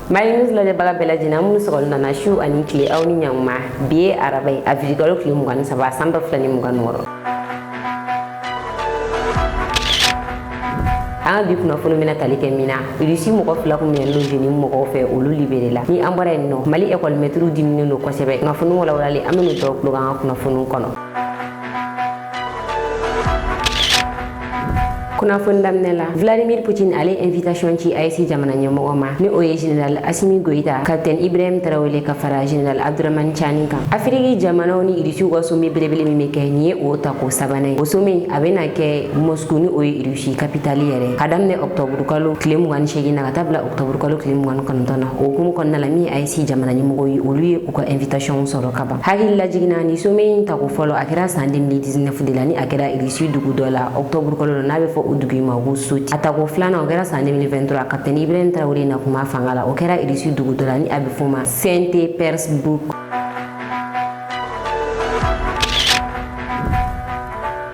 Maïnus la baga bela dina mun so na na shu ani kle awni nyangma biye arabai avigal kle mugan saba samba flani mugan woro an bi kuna funu mina tali ke mina irisi mo ko fla ko men lo jeni mo ko fe olu libéré la ni ambare no mali école metru diminu no ko sebe na funu wala wala li amenu to ko ga kuna funu kono kuna fundam nela Vladimir Putin ale invitation ci IC jamana nyomo ma ni oye général Assimi Goïta capitaine Ibrahim Traoré ka fara général Abdourahmane Tiani kan Afrique jamana ni irisu go so mi belebele mi meke ni o ta ko sabane o so mi abena ke Moscou ni oye irisu capitale yere kadam ne octobre kalo klem wan shegi na tabla octobre kalo klem wan kan tona o kum kon na la mi IC jamana nyomo go yi oluye ko invitation soro kaba hagil la jigina ni so mi ta ko folo akira sandim ni 19 de lani akira irisu dugu dola octobre kalo na be fo udugi magu suti atako flana o kɛra san 2023 capitaine Ibrahim Traoré na kuma fangala o kɛra irisu dugu dɔla ni a bɛ fɔ ma Saint Petersburg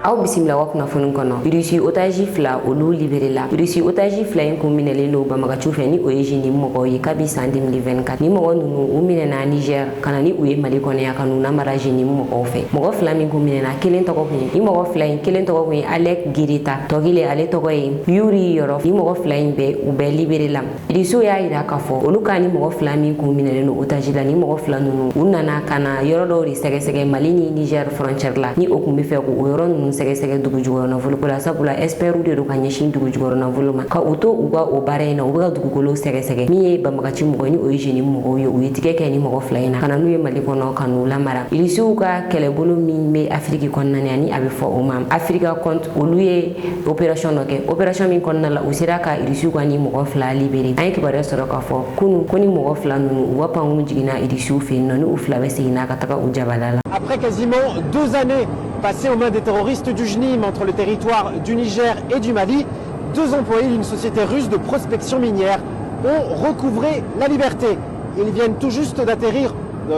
aw bisimila wa kunnafoni kɔnɔ irisi otage fila olu libéré la irisi otage fila in kun minɛlen do Bamagacu fɛ ni o ye jeni mɔgɔw ye kabi san 2024 ni mɔgɔ nunu u minɛna Niger kana ni u ye Mali kɔnɔya ka nuna mara jeni mɔgɔw fɛ mɔgɔ fila min kun minɛna kelen tɔgɔ kun ye ni mɔgɔ fila in kelen tɔgɔ kun ye Alec Girita tɔgile ale tɔgɔ ye Yuri Yorov ni mɔgɔ fila in bɛɛ u bɛɛ libéré la irisiw y'a yira k'a fɔ olu ka ni mɔgɔ fila min kun minɛlen do otage la ni mɔgɔ fila nunu u nana kana yɔrɔ dɔw de sɛgɛsɛgɛ Mali ni Niger frontière la ni o kun bɛ fɛ ko o yɔrɔ nunu sɛgɛsɛgɛ dugu jukɔrɔ nafolo ko la sabula experts de do ka ɲɛsin dugu jukɔrɔ nafolo ma ka u to u ka o baara in na u bɛ ka dugukolo sɛgɛsɛgɛ min ye Bamagaci mɔgɔ ni o ye jeni mɔgɔw ye u ye tigɛ kɛ ni mɔgɔ fila in na kana n'u ye Mali kɔnɔ ka n'u lamara irisiw ka kɛlɛbolo min bɛ Afrique kɔnɔna ani a bɛ fɔ o ma Africa compte olu ye opération dɔ kɛ opération min kɔnɔna la u sera ka irisiw ka ni mɔgɔ fila libéré an ye kibaruya sɔrɔ k'a fɔ kunu ko ni mɔgɔ fila ninnu u ka pankunu jiginna irisiw fɛ yen nɔ ni u fila bɛ seginna ka taga u jabala la. Après quasiment 2 années passées aux mains des terroristes du JNIM entre le territoire du Niger et du Mali, 2 employés d'une société russe de prospection minière ont recouvré la liberté. Ils viennent tout juste d'atterrir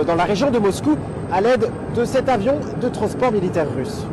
dans la région de Moscou à l'aide de cet avion de transport militaire russe.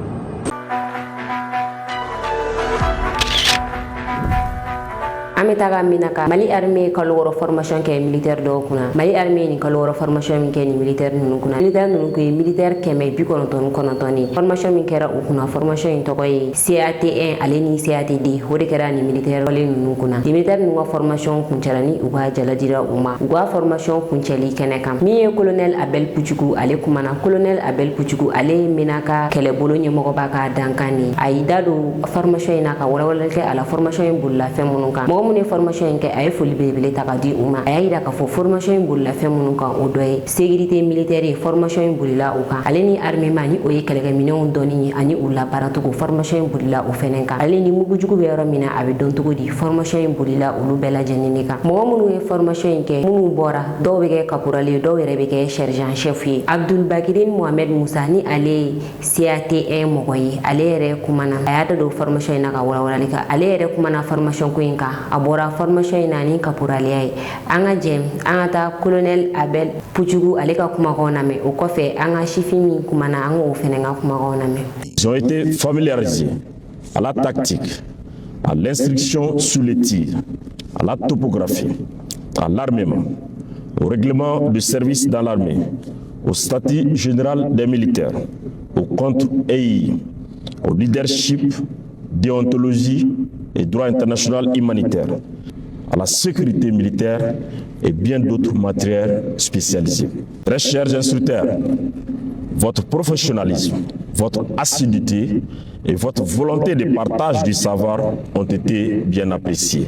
Ametaga minaka Mali armée kaloro formation ke militaire do kuna Mali armée ni kaloro formation min ke ni militaire nunu kuna militaire nunu ko militaire keme bi konontoni formation min kera u kuna formation in to koy CAT1 ale ni CAT2 hode kera ni militaire wale nunu kuna militaire nunu formation kunchalani uga jaladira uma uga formation kunchali kenekam mi colonel Abel Puchugu ale kumana colonel Abel Puchugu ale minaka kele bolo nyemogo baka dankani aida do formation ina ka wala ke ala formation in bulla femunka ni formation in ke ay foli bele ta ka di uma ay ida ka fo formation in bulla fe munun kan o doy sécurité militaire formation in bulla o kan ale ni armée mani o ye kele minɛnw doni ani ulla barato ko formation in bulla o fenen kan ale ni mugu jugu be yɔrɔ mina a be don togo di formation in bulla olu bɛɛ lajɛlen kan mɔgɔ minnu ye formation in kɛ minnu bɔra dɔw bɛ kɛ caporal dɔw yɛrɛ bɛ kɛ sergent chef ye Abdul Bakirin Mohamed Musa ni ale CAT1 mɔgɔ ye ale yɛrɛ kumana a y'a da don formation in na ka walawalali kan ale yɛrɛ kumana formation ko in kan bora formation ina ni caporaliya ye an ka jɛ an ka taa colonel Abel Puchugu ale ka kumakanw lamɛn o kɔfɛ an ka sifin min kumana an k'o fɛnɛ ka kumakanw lamɛn. Ils ont été familiarisés à la tactique, à l'instruction sous les tirs, à la topographie, à l'armement, au règlement de service dans l'armée, au statut général des militaires, au contre-EI, au leadership, déontologie et droit international humanitaire, à la sécurité militaire et bien d'autres matières spécialisées. Très chers instructeurs, votre professionnalisme, votre assiduité et votre volonté de partage du savoir ont été bien appréciés.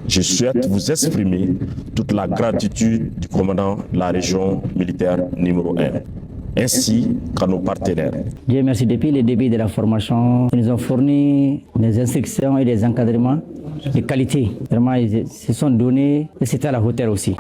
Je souhaite vous exprimer toute la gratitude du commandant de la région militaire numéro 1. Ainsi qu'à nos partenaires. Dieu merci, depuis le début de la formation, ils nous ont fourni des instructions et des encadrements de qualité. Vraiment, ils se sont donnés et c'était à la hauteur aussi.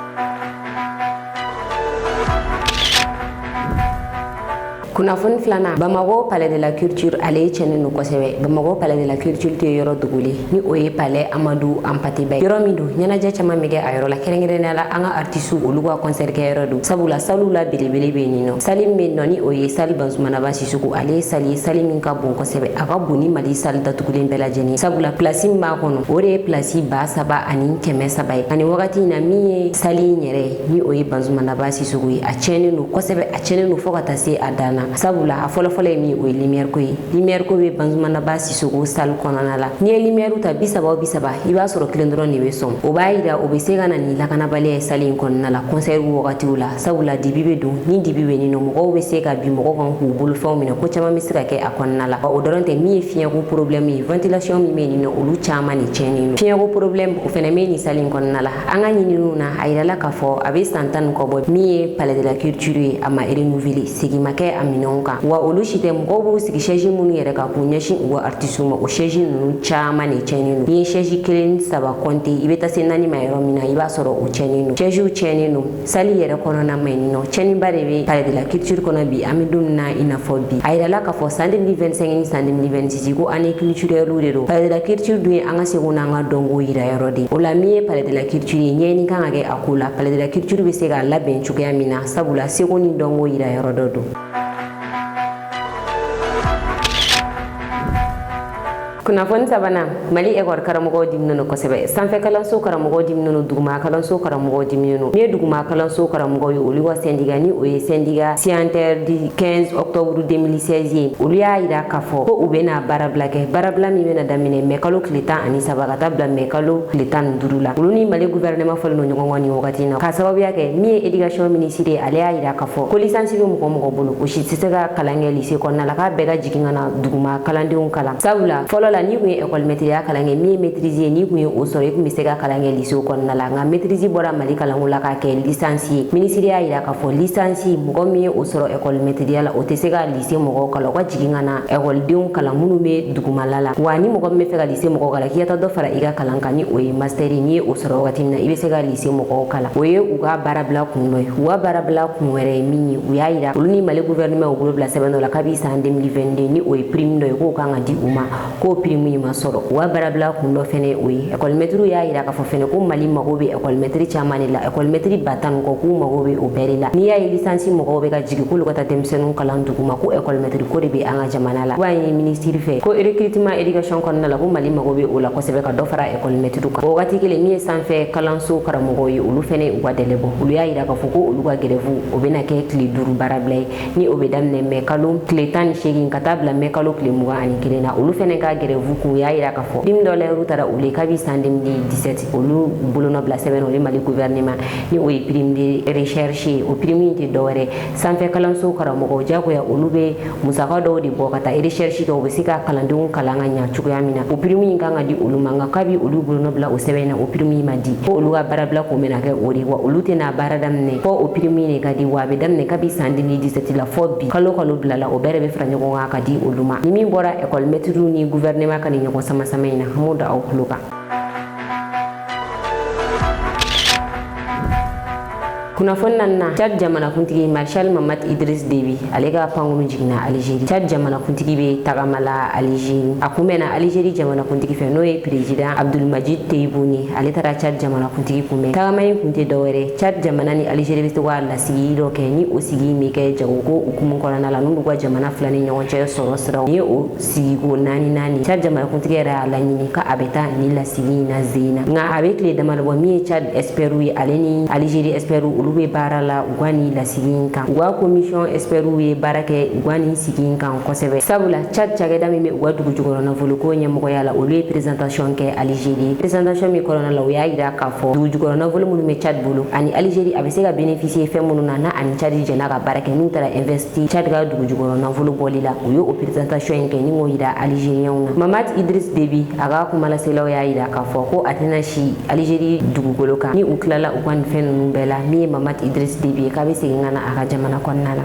kunnafoni filana Bamako palais de la culture ale cɛnni no kosɛbɛ Bamako palais de la culture te yɔrɔ duguli ni o ye palais Amadou Hampâté Bâ yɔrɔ min don ɲɛnajɛ caman bɛ kɛ a yɔrɔ la kɛrɛnkɛrɛnnenya la an ka artiste olu ka concert kɛ yɔrɔ don sabula salle la belebele bɛ nin nɔ salle min nɔ ni o ye salle Banzumanaba Sisoko ale ye salle min ka bon kosɛbɛ a ka bon ni Mali salle datugulen bɛɛ lajɛlen sabula place min b'a kɔnɔ o de ye place 3700 ye ani wagati in na min ye salle in yɛrɛ ni o ye Banzumanaba Sisoko ye a cɛnni no kosɛbɛ a cɛnni no fo ka taa se a dan sabula a fɔlɔfɔlɔ ye min o ye lumière ko ye lumière ko bɛ Banzumanaba Sisoko salle kɔnɔna la n'i ye lumière ta 30 i b'a sɔrɔ kelen dɔrɔn de bɛ sɔn o b'a yira o bɛ se ka na ni lakanabaliya ye salle in kɔnɔna la concert wagatiw la sabula dibi bɛ don ni dibi bɛ nin nɔ mɔgɔw bɛ se ka bi mɔgɔw kan k'u bolofɛnw minɛ ko caman bɛ se ka kɛ a kɔnɔna la o dɔrɔn tɛ min ye fiɲɛko problème ye ventilation min bɛ nin nɔ olu caman de tiɲɛnen don fiɲɛko problème o fana bɛ nin salle in kɔnɔna la an ka ɲininiw na a yirala k'a fɔ a bɛ san 10 kɔ bɔ min ye palais de la culture ye a ma renouveler segin ma kɛ a minɛnw kan wa olu si tɛ mɔgɔw b'u sigi chaise minnu yɛrɛ kan k'u ɲɛsin u ka artiste ma o chaise ninnu caman de tiɲɛnen don n'i ye chaise 1 3 compter i bɛ taa se 4 ma yɔrɔ min na i b'a sɔrɔ o tiɲɛnen don chaise tiɲɛnen don salle yɛrɛ kɔnɔna ma yen nɔ tiɲɛniba de bɛ palais de la culture kɔnɔ bi an bɛ don min na i n'a fɔ bi a yirala k'a fɔ san 2025 ni san 2026 ko année culturelle de don palais de la culture dun ye an ka seko n'an ka dɔnko yira yɔrɔ de o la min ye palais de la culture ye ɲɛɲini kan ka kɛ a ko la palais de la culture bɛ se k'a labɛn cogoya min na sabula seko ni dɔnko yira yɔrɔ dɔ don kunnafoni sabanan Mali école karamɔgɔw diminen no kosɛbɛ sanfɛ kalanso karamɔgɔw diminen no duguma kalanso karamɔgɔw diminen no ni ye duguma kalanso karamɔgɔw ye olu ka syndicat ni o ye syndicat signataire du 15 octobre 2016 ye olu y'a yira k'a fɔ ko u bɛna baarabila kɛ baarabila min bɛna daminɛ mai kalo tile 13 ka taa bila mai kalo tile 15 la olu ni Mali gouvernement fɔlen no ɲɔgɔn kɔ ni wagati in na k'a sababuya kɛ min ye éducation ministre ye ale y'a yira k'a fɔ ko licence bɛ mɔgɔ bolo o si tɛ se ka kalan kɛ lycée kɔnɔna la k'a bɛɛ ka jigin ka na duguma kalandenw kalan sabula fɔlɔ la ni kun ye école maîtrise kalan kɛ min ye maîtrise ye ni kun ye o sɔrɔ i kun bɛ se ka kalan kɛ lycée kɔnɔna la nka maîtrise bɔra Mali kalanko la k'a kɛ licence ye ministre y'a yira k'a fɔ licence mɔgɔ min ye o sɔrɔ école maîtrise la o tɛ se ka lycée mɔgɔw kalan o ka jigin ka na écoledenw kalan minnu bɛ dugumala la wa ni mɔgɔ min bɛ fɛ ka lycée mɔgɔw kalan k'i ka taa dɔ fara i ka kalan kan ni o ye master ye n'i ye o sɔrɔ wagati min na i bɛ se ka lycée mɔgɔw kalan o ye u ka baarabila kun dɔ ye u ka baarabila kun wɛrɛ ye min ye u y'a yira olu ni Mali gouvernement u bolo bila sɛbɛn dɔ la kabi san 2022 ni o ye prime dɔ ye k'o kan ka di u ma k'o prime in ma sɔrɔ u ka baarabila kun dɔ fɛnɛ o ye école maître y'a yira k'a fɔ fɛnɛ ko Mali mago bɛ école maître caman de la école maître 10,000 kɔ k'u mago bɛ o bɛɛ de la n'i y'a ye licence mɔgɔw bɛ ka jigin k'olu ka taa denmisɛnninw kalan duguma ko école maître ko de bɛ an ka jamana la wa ye ministre fɛ ko recrutement éducation kɔnɔna la ko Mali mago bɛ o la kosɛbɛ ka dɔ fara école maître kan o wagati kelen min ye sanfɛ kalanso karamɔgɔw ye olu fɛnɛ u ka dɛlɛ bɔ olu y'a yira k'a fɔ ko olu ka grève o bɛna kɛ tile 5 baarabila ye ni o bɛ daminɛ mai kalo tile 18 ka taa bila mai kalo tile 21 na olu fɛnɛ ka grève kun y'a yira k'a fɔ prime dɔ la y'u taara olu kabi san 2017 olu bolonɔ bila sɛbɛn o ye Mali gouvernement ni o ye prime de recherche o prime in tɛ dɔwɛrɛ sanfɛ kalanso karamɔgɔw jagoya olu bɛ musaka dɔw de bɔ ka taa recherche kɛ u bɛ se ka kalandenw kalan ka ɲa cogoya min na o prime in kan ka di olu ma nka kabi olu bolonɔ bila o sɛbɛn na o prime in ma di ko olu ka baarabila kun bɛna kɛ o de wa olu tɛna baara daminɛ fɔ o prime in de ka di wa a bɛ daminɛ kabi san 2017 la fɔ bi kalo bila la o bɛɛ de bɛ fara ɲɔgɔn kan ka di olu ma ni min bɔra école maître ni gouvernement ka ni ɲɔgɔn sama in na an b'o da aw tulo kan kunnafoni na Tchad jamanakuntigi Marshal Mamad Idriss Déby ale ka pankuru jiginna Algérie Tchad jamanakuntigi bɛ tagamala Algérie a kun bɛnna Algérie jamanakuntigi fɛ n'o ye président Abdelmadjid Tebboune ale taara Tchad jamanakuntigi kunbɛn tagama in kun tɛ dɔwɛrɛ Tchad jamana ni Algérie bɛ se ka lasigi dɔ kɛ ni o sigi bɛ kɛ jagoko hukumu kɔnɔna la n'olu ka jamana fila ni ɲɔgɔn cɛ sɔrɔ siraw ni o sigiko 4 Tchad jamanakuntigi yɛrɛ y'a laɲini ka a bɛ taa ni lasigi in na zena nka a bɛ tile damadɔ bɔ min ye Tchad experts ye ale ni Algérie experts olu bɛ baara la u ka ni lasigi in kan u ka commission experts ye baara kɛ u ka ni sigi in kan kosɛbɛ sabula Tchad cakɛda min bɛ u ka dugu jukɔrɔ nafolo ko ɲɛmɔgɔya la olu ye présentation kɛ Algérie présentation min kɔnɔna la u y'a yira k'a fɔ dugu jukɔrɔ nafolo minnu bɛ Tchad bolo ani Algérie a bɛ se ka bénéficier fɛn minnu na n'a ani Tchad jɛna ka baara kɛ n'u taara investir Tchad ka dugu jukɔrɔ nafolo bɔli la u ye o présentation in kɛ ni k'o yira Algériens na Mamad Idriss Déby a ka kumalaselaw y'a yira k'a fɔ ko a tɛna si Algérie dugukolo kan ni u tilala u ka nin fɛn ninnu bɛɛ la min ye Mamad Idriss Déby k'a bɛ segin ka na a ka jamana kɔnɔna la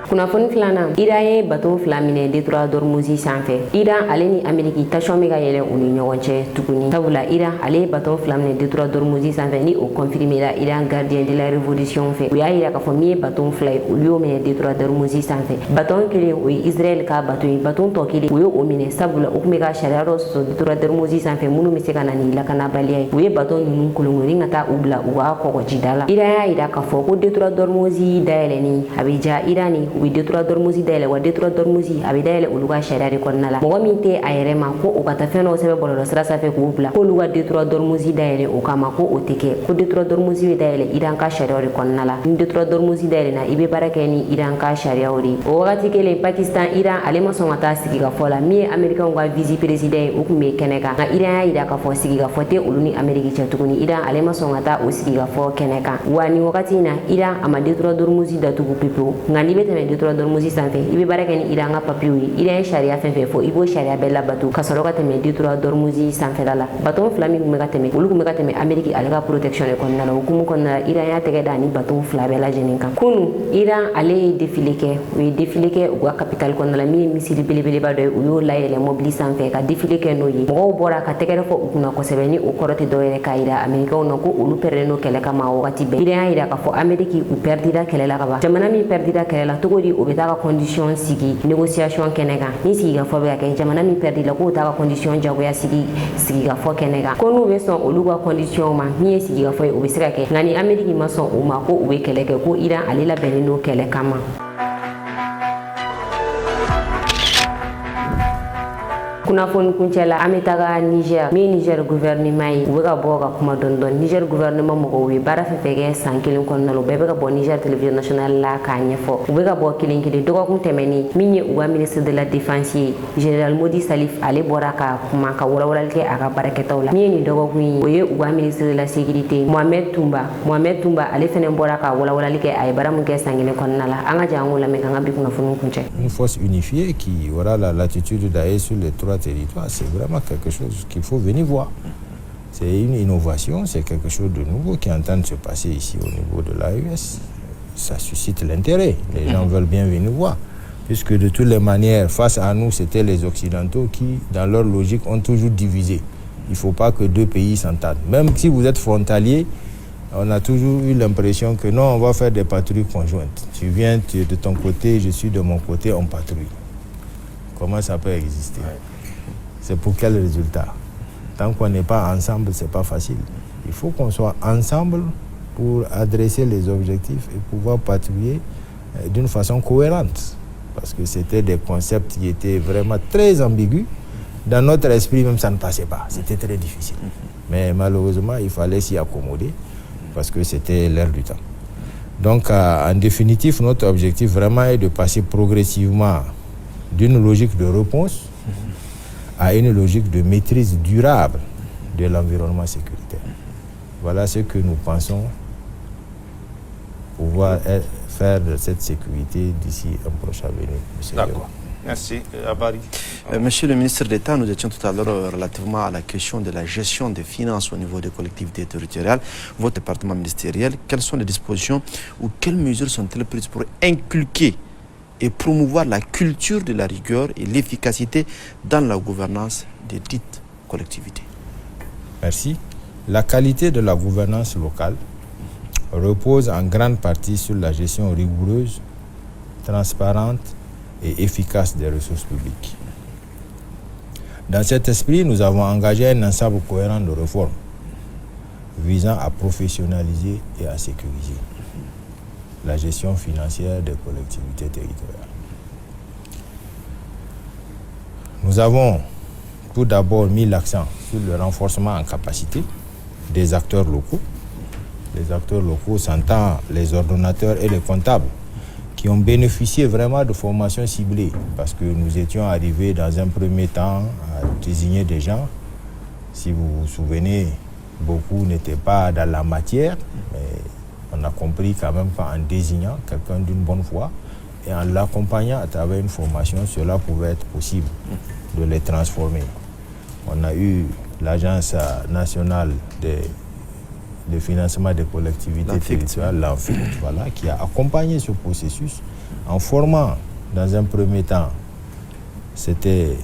kunnafoni filanan Iran ye bateau fila minɛ détroit d'Ormuz sanfɛ. Iran ale ni Ameriki tension bɛ ka yɛlɛ u ni ɲɔgɔn cɛ tuguni. Sabula Iran ale ye bateau fila minɛ détroit d'Ormuz sanfɛ ni o confirmé la Iran gardien de la révolution fɛ. U y'a yira k'a fɔ min ye bateau fila ye olu y'o minɛ détroit d'Ormuz sanfɛ. Bateau kelen o ye Israël ka bateau ye. Bateau tɔ kelen o ye o minɛ sabula u tun bɛ ka sariya dɔ sɔsɔ détroit d'Ormuz sanfɛ minnu bɛ se ka na ni lakanabaliya ye. U ye bateau ninnu kolonkolon ka taa u bila u ka kɔgɔjida la. Iran y'a yira k'a fɔ ko détroit d'Ormuz dayɛlɛni a bɛ ja Iran ni u bɛ détroit d'Ormuz dayɛlɛ wa détroit d'Ormuz a bɛ dayɛlɛ olu ka sariya de kɔnɔna la. Mɔgɔ min tɛ a yɛrɛ ma ko o ka taa fɛn dɔw sɛbɛn bɔlɔlɔ sira sanfɛ k'o bila k'olu ka détroit d'Ormuz dayɛlɛ o kama ko o tɛ kɛ ko détroit d'Ormuz bɛ dayɛlɛ Iran ka sariyaw de kɔnɔna la. Ni détroit d'Ormuz dayɛlɛna i bɛ baara kɛ ni Iran ka sariyaw de ye. O wagati kelen Pakistan Iran ale ma sɔn ka taa sigikafɔ la min ye Américains ka vice président ye o tun bɛ kɛnɛ kan nka Iran y'a yira k'a fɔ sigikafɔ tɛ olu ni Amérique cɛ tuguni. Iran ale ma sɔn ka taa o sigikafɔ kɛnɛ kan wa nin wagati in na Iran a ma détroit d'Ormuz datugu pepewu nka n'i bɛ tɛmɛ détroit d'Ormuz sanfɛ i bɛ baara kɛ ni Iran ka papiyew ye. Iran ye sariya fɛn fɛn fɔ i b'o sariya bɛɛ labato ka sɔrɔ ka tɛmɛ détroit d'Ormuz sanfɛla la. Bateau fila min tun bɛ ka tɛmɛ olu tun bɛ ka tɛmɛ Amérique ale ka protection de kɔnɔna la. O hukumu kɔnɔna la Iran y'a tɛgɛ da ni bateau fila bɛɛ lajɛlen kan. Kunun Iran ale ye défilé kɛ u ye défilé kɛ u ka capitale kɔnɔna la min ye misiri belebeleba dɔ ye u y'o layɛlɛ mobili sanfɛ ka défilé kɛ n'o ye. Mɔgɔw bɔra ka tɛgɛrɛ fɔ u kunna kosɛbɛ ni o kɔrɔ tɛ dɔwɛrɛ k'a yira Américains na ko olu pɛrɛlen n'o kɛlɛ kama o wagati bɛɛ. Iran y'a yira k'a fɔ Amérique u pɛrdira kɛlɛ la ka ban. Jamana min pɛrdira kɛlɛ la cogo di o bɛ taa ka condition sigi négociation kɛnɛ kan ni sigikafɔ bɛ ka kɛ jamana min pɛrdira k'o taa ka condition jagoya sigi sigikafɔ kɛnɛ kan ko n'u bɛ sɔn olu ka condition ma min ye sigikafɔ ye o bɛ se ka kɛ nka ni Amérique ma sɔn o ma ko u bɛ kɛlɛ kɛ ko Iran ale labɛnnen n'o kɛlɛ kama. Kunnafoni kuncɛ la an bɛ taga Niger min ye Niger gouvernement ye u bɛ ka bɔ ka kuma dɔɔni dɔɔni. Niger gouvernement mɔgɔw ye baara fɛn fɛn kɛ san kelen kɔnɔna la u bɛɛ bɛ ka bɔ Niger télévision nationale la k'a ɲɛfɔ. U bɛ ka bɔ kelen kelen dɔgɔkun tɛmɛnen min ye u ka ministre de la défense ye général Modi Salif ale bɔra ka kuma ka walawalali kɛ a ka baarakɛtaw la. Min ye nin dɔgɔkun ye o ye u ka ministre de la sécurité Mohamed Toumba ale fɛnɛ bɔra ka walawalali kɛ a ye baara min kɛ san kelen kɔnɔna la. An ka jan an k'o lamɛn k'an ka bi kunnafoni kuncɛ. Une force unifiée qui aura la latitude d'aller sur les trois territoire, c'est vraiment quelque chose qu'il faut venir voir. C'est une innovation, c'est quelque chose de nouveau qui est en train de se passer ici au niveau de l'AES. Ça suscite l'intérêt, les gens veulent bien venir voir. Puisque de toutes les manières, face à nous, c'était les Occidentaux qui, dans leur logique, ont toujours divisé. Il ne faut pas que deux pays s'entendent. Même si vous êtes frontaliers, on a toujours eu l'impression que non, on va faire des patrouilles conjointes. Tu viens de ton côté, je suis de mon côté, on patrouille. Comment ça peut exister ? C'est pour quel résultat? Tant qu'on n'est pas ensemble, ce n'est pas facile. Il faut qu'on soit ensemble pour adresser les objectifs et pouvoir patrouiller d'une façon cohérente. Parce que c'était des concepts qui étaient vraiment très ambigus. Dans notre esprit, même ça ne passait pas. C'était très difficile. Mais malheureusement, il fallait s'y accommoder parce que c'était l'ère du temps. Donc, en définitive, notre objectif vraiment est de passer progressivement d'une logique de réponse à une logique de maîtrise durable de l'environnement sécuritaire. Voilà ce que nous pensons pouvoir faire de cette sécurité d'ici un prochain avenir. D'accord. Merci. Abari. Monsieur le ministre d'État, nous étions tout à l'heure relativement à la question de la gestion des finances au niveau des collectivités territoriales. Votre département ministériel, quelles sont les dispositions ou quelles mesures sont-elles prises pour inculquer et promouvoir la culture de la rigueur et l'efficacité dans la gouvernance des dites collectivités? Merci. La qualité de la gouvernance locale repose en grande partie sur la gestion rigoureuse, transparente et efficace des ressources publiques. Dans cet esprit, nous avons engagé un ensemble cohérent de réformes visant à professionnaliser et à sécuriser la gestion financière des collectivités territoriales. Nous avons tout d'abord mis l'accent sur le renforcement en capacité des acteurs locaux. Les acteurs locaux s'entendent les ordonnateurs et les comptables qui ont bénéficié vraiment de formations ciblées parce que nous étions arrivés dans un premier temps à désigner des gens. Si vous vous souvenez, beaucoup n'étaient pas dans la matière, mais on a compris quand même qu'en désignant quelqu'un d'une bonne foi et en l'accompagnant à travers une formation, cela pouvait être possible de les transformer. On a eu l'Agence nationale de financement des collectivités territoriales, l'ANFIC, voilà, qui a accompagné ce processus en formant dans un premier temps, c'était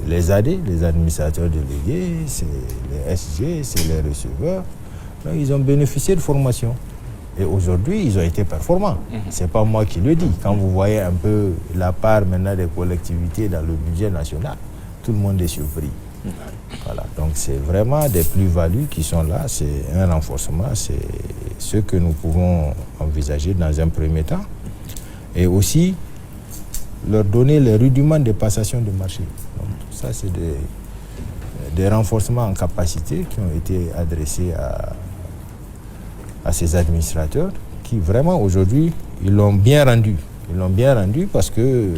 les AD, les administrateurs délégués, c'est les SG, c'est les receveurs. Donc, ils ont bénéficié de formation. Et aujourd'hui, ils ont été performants. Ce n'est pas moi qui le dis. Quand vous voyez un peu la part maintenant des collectivités dans le budget national, tout le monde est surpris. Voilà. Donc c'est vraiment des plus-values qui sont là. C'est un renforcement. C'est ce que nous pouvons envisager dans un premier temps. Et aussi, leur donner les rudiments de passation de marché. Donc, tout ça, c'est des renforcements en capacité qui ont été adressés à ces administrateurs qui vraiment aujourd'hui, ils l'ont bien rendu. Ils l'ont bien rendu parce que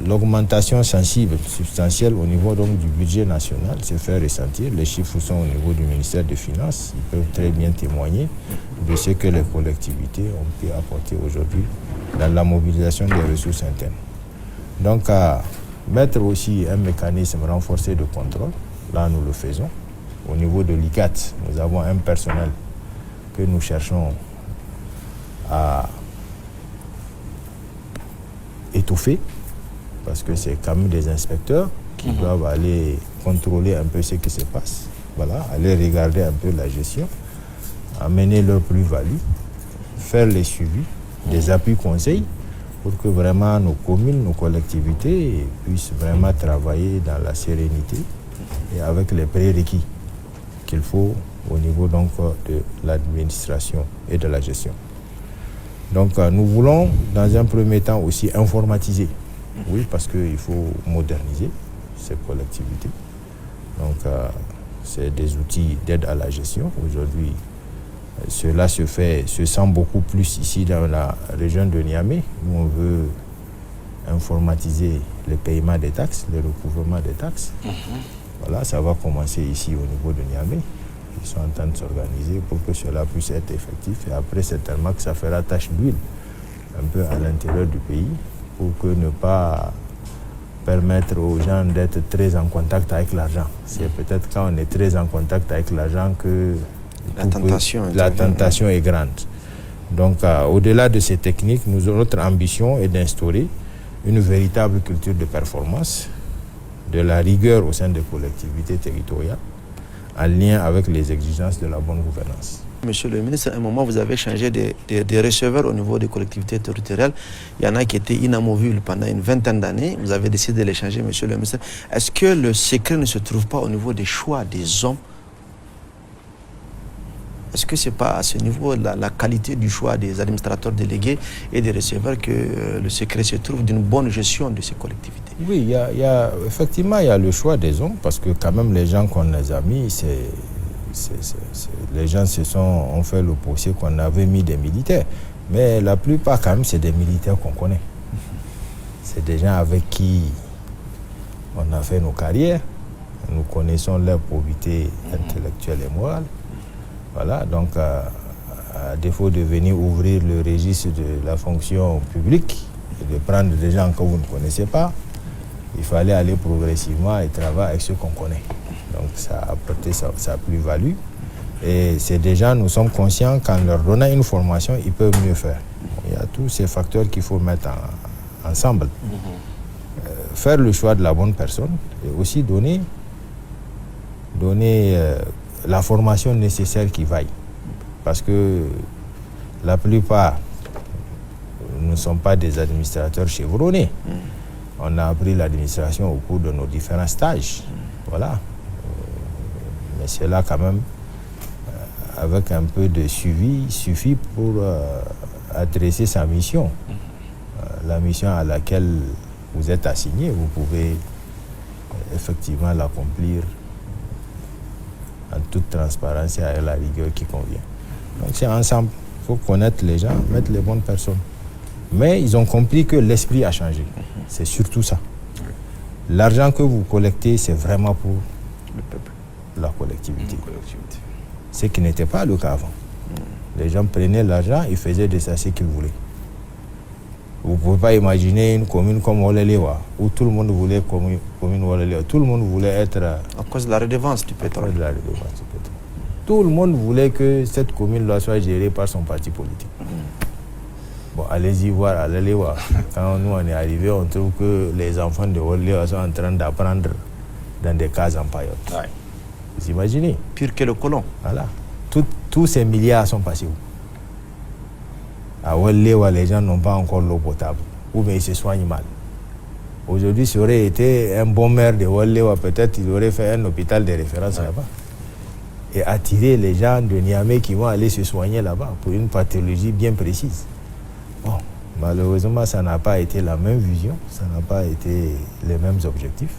l'augmentation sensible, substantielle au niveau donc, du budget national s'est fait ressentir. Les chiffres sont au niveau du ministère des Finances. Ils peuvent très bien témoigner de ce que les collectivités ont pu apporter aujourd'hui dans la mobilisation des ressources internes. Donc, à mettre aussi un mécanisme renforcé de contrôle, là nous le faisons. Au niveau de l'ICAT, nous avons un personnel que nous cherchons à étouffer, parce que c'est quand même des inspecteurs qui doivent aller contrôler un peu ce qui se passe. Voilà, aller regarder un peu la gestion, amener leur plus-value, faire les suivis, des appuis conseils pour que vraiment nos communes, nos collectivités puissent vraiment travailler dans la sérénité et avec les prérequis qu'il faut au niveau donc de l'administration et de la gestion. Donc nous voulons dans un premier temps aussi informatiser. Oui, parce qu'il faut moderniser ces collectivités. Donc, c'est des outils d'aide à la gestion. Aujourd'hui, cela se sent beaucoup plus ici dans la région de Niamey, où on veut informatiser le paiement des taxes, le recouvrement des taxes. Voilà, ça va commencer ici au niveau de Niamey. Ils sont en train de s'organiser pour que cela puisse être effectif. Et après, certainement que ça fera tache d'huile un peu à l'intérieur du pays, pour que ne pas permettre aux gens d'être très en contact avec l'argent. C'est peut-être quand on est très en contact avec l'argent que la tentation est grande. Donc, au-delà de ces techniques, notre ambition est d'instaurer une véritable culture de performance, de la rigueur au sein des collectivités territoriales, en lien avec les exigences de la bonne gouvernance. Monsieur le ministre, à un moment, vous avez changé des receveurs au niveau des collectivités territoriales. Il y en a qui étaient inamovibles pendant une vingtaine d'années. Vous avez décidé de les changer, monsieur le ministre. Est-ce que le secret ne se trouve pas au niveau des choix des hommes? Est-ce que ce n'est pas à ce niveau, la qualité du choix des administrateurs délégués et des receveurs, que le secret se trouve d'une bonne gestion de ces collectivités? Oui, effectivement, il y a le choix des hommes, parce que quand même les gens qu'on les a mis, les gens ont fait le procès qu'on avait mis des militaires. Mais la plupart, quand même, c'est des militaires qu'on connaît. C'est des gens avec qui on a fait nos carrières. Nous connaissons leur probité intellectuelle et morale. Voilà, donc à défaut de venir ouvrir le registre de la fonction publique et de prendre des gens que vous ne connaissez pas, il fallait aller progressivement et travailler avec ceux qu'on connaît. Donc ça a apporté sa plus-value. Et ces des gens, nous sommes conscients qu'en leur donnant une formation, ils peuvent mieux faire. Il y a tous ces facteurs qu'il faut mettre ensemble. Faire le choix de la bonne personne et aussi donner la formation nécessaire qui vaille. Parce que la plupart ne sont pas des administrateurs chevronnés. On a appris l'administration au cours de nos différents stages. Voilà. Mais c'est là quand même, avec un peu de suivi, suffit pour adresser sa mission. La mission à laquelle vous êtes assigné, vous pouvez effectivement l'accomplir en toute transparence et avec la rigueur qui convient. Donc c'est ensemble. Il faut connaître les gens, mettre les bonnes personnes. Mais ils ont compris que l'esprit a changé. C'est surtout ça. L'argent que vous collectez, c'est vraiment pour le peuple, la collectivité. Ce qui n'était pas le cas avant. Les gens prenaient l'argent et faisaient de ça ce qu'ils voulaient. Vous ne pouvez pas imaginer une commune comme Wolelewa, où tout le monde voulait commune Wolelewa. Tout le monde voulait être... À cause de la redevance du pétrole. Tout le monde voulait que cette commune soit gérée par son parti politique. Bon, allez-y voir, allez voir. Quand nous on est arrivés, on trouve que les enfants de Wollewa sont en train d'apprendre dans des cases en paillotte. Ouais. Vous imaginez? Pire que le colon. Voilà. Tous ces milliards sont passés où? À Wollewa, les gens n'ont pas encore l'eau potable. Ou bien ils se soignent mal. Aujourd'hui, ça aurait été un bon maire de Wollewa, peut-être il aurait fait un hôpital de référence là-bas. Et attirer les gens de Niamey qui vont aller se soigner là-bas pour une pathologie bien précise. Bon, malheureusement, ça n'a pas été la même vision, ça n'a pas été les mêmes objectifs.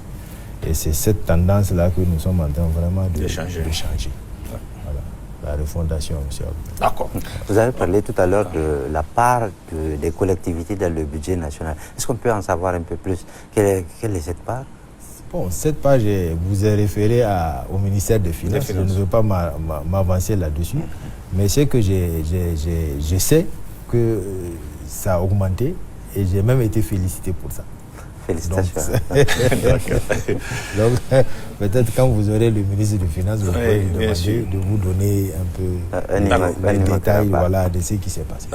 Et c'est cette tendance-là que nous sommes en train vraiment de changer. Voilà, la refondation, monsieur. D'accord. Vous avez parlé tout à l'heure de la part des collectivités dans le budget national. Est-ce qu'on peut en savoir un peu plus? Quelle est cette part? Bon, cette page, vous est référé au ministère des Finances. Je ne veux pas m'avancer là-dessus. Mais c'est que je sais que ça a augmenté et j'ai même été félicité pour ça. Félicitations. Donc peut-être quand vous aurez le ministre des Finances, vous pourrez lui demander de vous donner un peu les détails de ce qui s'est passé.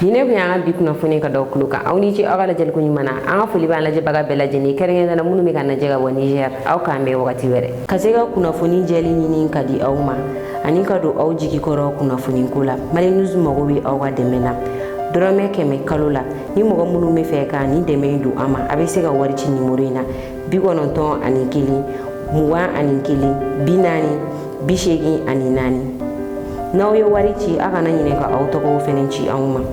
Dine bu yanga bi kuna funi ka daw kuluka awni ci agala jël ko ñu mëna anga fuli ba la jëbaga bela jëni kéré na munu mi kana jëga bo Niger aw kambe wakati wéré kasega kuna funi jeli ñini kadi awma ani ka do aw jigi koro kuna funi kula mali news mogo wi aw wa demena dorome keme kalula ni mogo munu mi fe ka ni deme du ama abe sega wari ci numéro ina bi gononton ani kili muwa ani kili binani bishegi ani nani naw yo wari ci aga na ñine ka aw to ko fenen ci awma